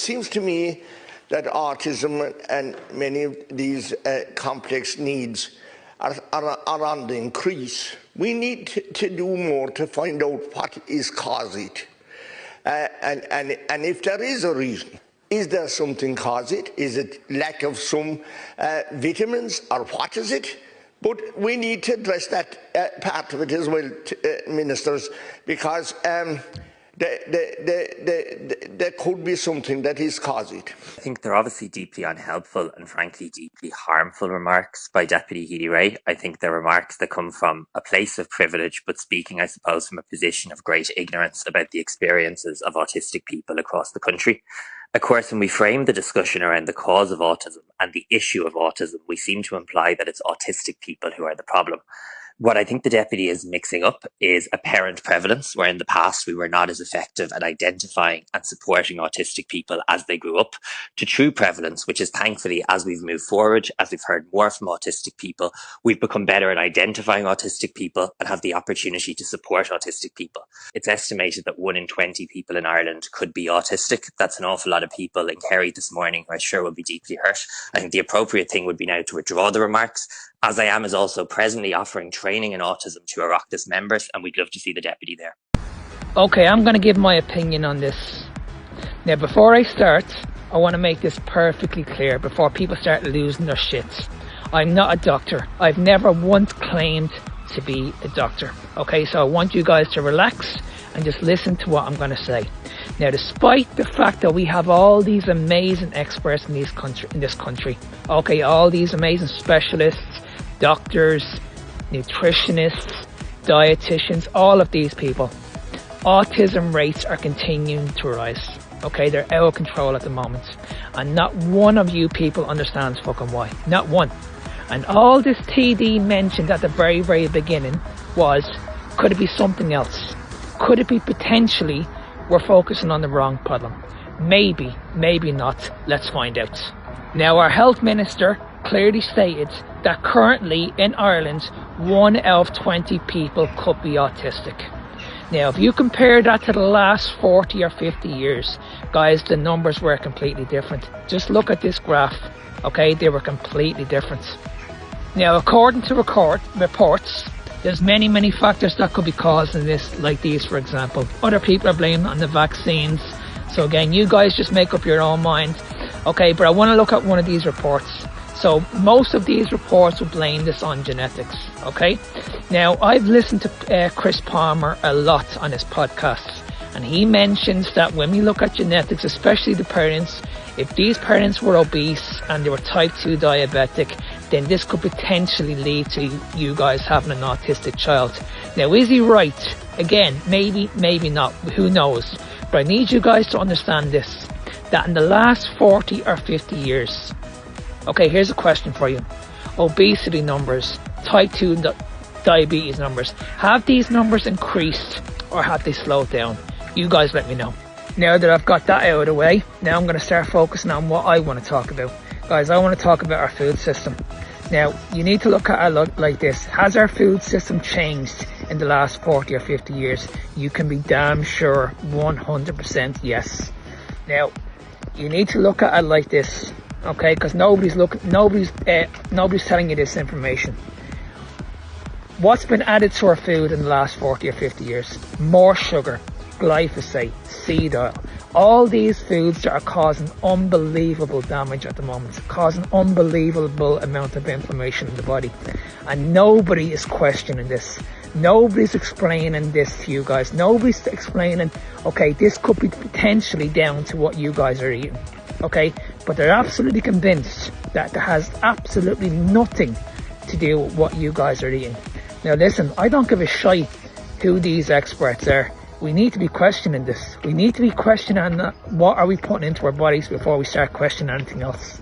Seems to me that autism and many of these complex needs are on the increase. We need to do more to find out what is causing it. And if there is a reason, is there something cause it? Is it lack of some vitamins, or what is it? But we need to address that part of it as well, ministers, because there could be something that is causing it. I think they're obviously deeply unhelpful and frankly deeply harmful remarks by Deputy Healy-Rae. I think they're remarks that come from a place of privilege, but speaking, I suppose, from a position of great ignorance about the experiences of autistic people across the country. Of course, when we frame the discussion around the cause of autism and the issue of autism, we seem to imply that it's autistic people who are the problem. What I think the Deputy is mixing up is apparent prevalence, where in the past we were not as effective at identifying and supporting autistic people as they grew up, to true prevalence, which is thankfully, as we've moved forward, as we've heard more from autistic people, we've become better at identifying autistic people and have the opportunity to support autistic people. It's estimated that 1 in 20 people in Ireland could be autistic. That's an awful lot of people in Kerry this morning who I'm sure will be deeply hurt. I think the appropriate thing would be now to withdraw the remarks. As I am is also presently offering training in autism to Oireachtas members, and we'd love to see the Deputy there. Okay, I'm going to give my opinion on this. Now, before I start, I want to make this perfectly clear before people start losing their shits. I'm not a doctor. I've never once claimed to be a doctor. Okay, so I want you guys to relax and just listen to what I'm going to say. Now, despite the fact that we have all these amazing experts in this country, okay, all these amazing specialists, doctors, nutritionists, dietitians, all of these people, autism rates are continuing to rise. Okay, they're out of control at the moment. And not one of you people understands fucking why. Not one. And all this TD mentioned at the very, very beginning was, could it be something else? Could it be potentially we're focusing on the wrong problem? Maybe, maybe not. Let's find out. Now, our health minister clearly stated that currently in Ireland, 1 out of 20 people could be autistic. Now, if you compare that to the last 40 or 50 years, guys, the numbers were completely different. Just look at this graph, okay? They were completely different. Now, according to reports, there's many factors that could be causing this, like these, for example. Other people are blaming on the vaccines. So again, you guys just make up your own mind. Okay, but I want to look at one of these reports. So most of these reports will blame this on genetics, okay? Now, I've listened to Chris Palmer a lot on his podcast, and he mentions that when we look at genetics, especially the parents, if these parents were obese and they were type 2 diabetic, then this could potentially lead to you guys having an autistic child. Now, is he right? Again, maybe, maybe not, who knows? But I need you guys to understand this, that in the last 40 or 50 years, okay, here's a question for you. Obesity numbers, type 2 diabetes numbers, have these numbers increased or have they slowed down? You guys let me know. Now that I've got that out of the way, now I'm going to start focusing on what I want to talk about. Guys, I want to talk about our food system. Now, you need to look at it like this. Has our food system changed in the last 40 or 50 years? You can be damn sure 100% yes. Now, you need to look at it like this, okay? Because nobody's telling you this information. What's been added to our food in the last 40 or 50 years? More sugar, glyphosate, seed oil. All these foods that are causing unbelievable damage at the moment, causing unbelievable amount of inflammation in the body. And nobody is questioning this. Nobody's explaining this to you guys. Nobody's explaining, okay, this could be potentially down to what you guys are eating. Okay, but they're absolutely convinced that there has absolutely nothing to do with what you guys are eating. Now listen, I don't give a shite who these experts are. We need to be questioning this. We need to be questioning what are we putting into our bodies before we start questioning anything else.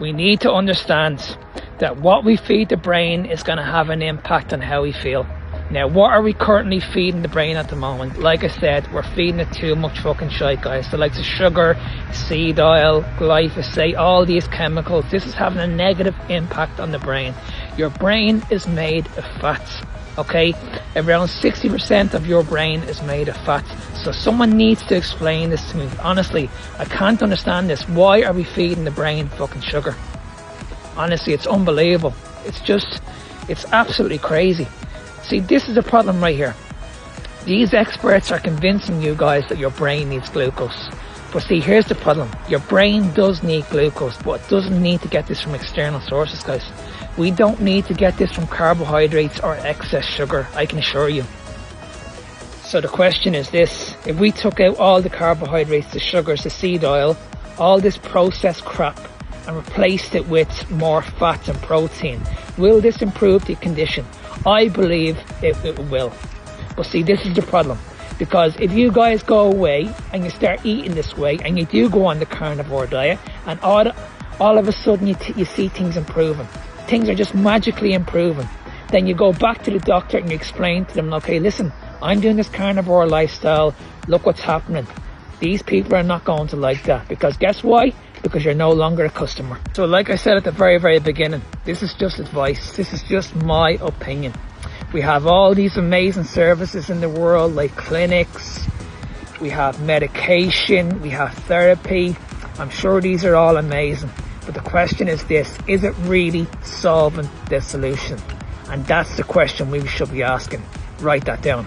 We need to understand that what we feed the brain is going to have an impact on how we feel. Now, what are we currently feeding the brain at the moment? Like I said, we're feeding it too much fucking shite, guys. The likes of sugar, seed oil, glyphosate, all these chemicals. This is having a negative impact on the brain. Your brain is made of fats, okay? Around 60% of your brain is made of fats. So someone needs to explain this to me. Honestly, I can't understand this. Why are we feeding the brain fucking sugar? Honestly, it's unbelievable. It's absolutely crazy. See, this is the problem right here. These experts are convincing you guys that your brain needs glucose. But see, here's the problem. Your brain does need glucose, but it doesn't need to get this from external sources, guys. We don't need to get this from carbohydrates or excess sugar, I can assure you. So the question is this: if we took out all the carbohydrates, the sugars, the seed oil, all this processed crap, and replaced it with more fats and protein, will this improve the condition? I believe it will. But see, this is the problem. Because if you guys go away and you start eating this way and you do go on the carnivore diet, and all of a sudden you see things improving. Things are just magically improving. Then you go back to the doctor and you explain to them, okay, listen, I'm doing this carnivore lifestyle. Look what's happening. These people are not going to like that. Because guess why? Because you're no longer a customer. So like I said at the very, very beginning, this is just advice. This is just my opinion. We have all these amazing services in the world, like clinics, we have medication, we have therapy. I'm sure these are all amazing. But the question is this: is it really solving the solution? And that's the question we should be asking. Write that down.